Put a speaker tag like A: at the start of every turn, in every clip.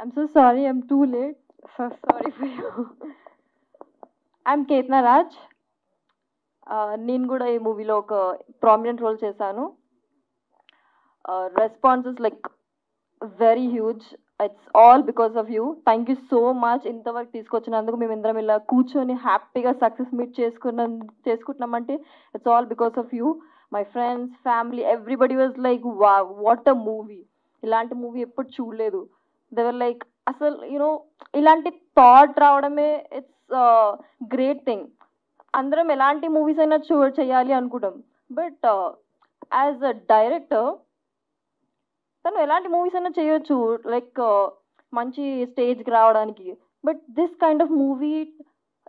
A: I'm so sorry, I'm too late. So sorry for you. I'm Ketna Raj. నేను కూడా ఈ మూవీలో ఒక ప్రామినెంట్ రోల్ చేశాను. Response is like very huge. It's all because of you. Thank you so much. ఇంతవరకు తీసుకొచ్చినందుకు మేమిందరం ఇలా కూర్చొని హ్యాపీగా సక్సెస్ మీట్ చేసుకుంటున్నామంటే it's all because of you. My friends, family, everybody was like what a movie. ఇలాంటి movie ఎప్పుడు చూడలేదు. దేవర్ లైక్ అసలు యూనో ఇలాంటి థాట్ రావడమే ఇట్స్ గ్రేట్ థింగ్. అందరం ఎలాంటి మూవీస్ అయినా చేయాలి అనుకుంటాం, బట్ యాజ్ అ డైరెక్టర్ తను ఎలాంటి మూవీస్ అయినా చేయొచ్చు, లైక్ మంచి స్టేజ్కి రావడానికి. But this kind of movie,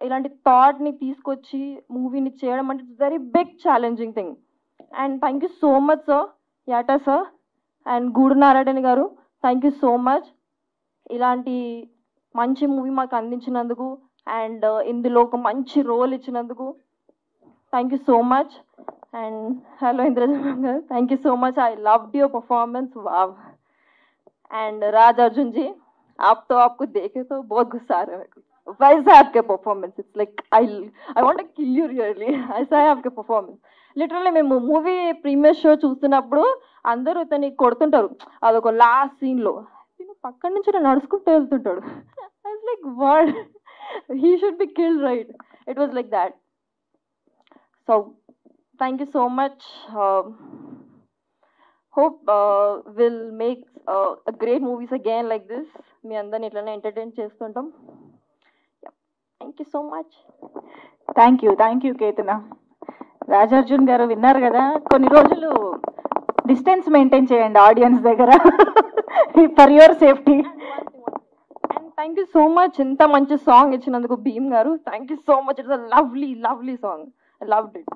A: ఇలాంటి థాట్ని తీసుకొచ్చి మూవీని చేయడం అంటే it's very big challenging thing. And thank you so much sir, యాటా సార్ అండ్ గూడు నారాయణ గారు, థ్యాంక్ యూ సో మచ్ ఇలాంటి మంచి మూవీ మాకు అందించినందుకు అండ్ ఇందులో ఒక మంచి రోల్ ఇచ్చినందుకు. Thank you so much. And hello Indraja garu, thank you so much. I loved your performance, wow. And Raj Arjun ji, आप तो आपको देखे तो बहुत गुस्सा आ रहा है मेरे को. वैसा है आपके performance, it's like I want to kill you really. ऐसा है आपके परफॉर्मेंस. లిటరల్లీ మేము మూవీ ప్రీమియర్ షో చూస్తున్నప్పుడు అందరూ ఇతన్ని కొడుతుంటారు. అదొక లాస్ట్ సీన్లో నేను పక్కన నుంచి నడుచుకుంటూ వెళ్తుంటాడు. I was like what, he should be killed, right? It was like that. So thank you so much. Hope we'll make a great movies again like this. మీ అందరిని ఇట్లానే ఎంటర్టైన్ చేస్తుంటాం. Thank you so much.
B: Thank you Ketana. Raj Arjun garu విన్నారు కదా, కొన్ని రోజులు distance maintain చేయండి audience దగ్గర for your safety.
A: And thank you so much ఇంత మంచి సాంగ్ ఇచ్చినందుకు Bheem garu. Thank you so much. It's a lovely song. I loved it.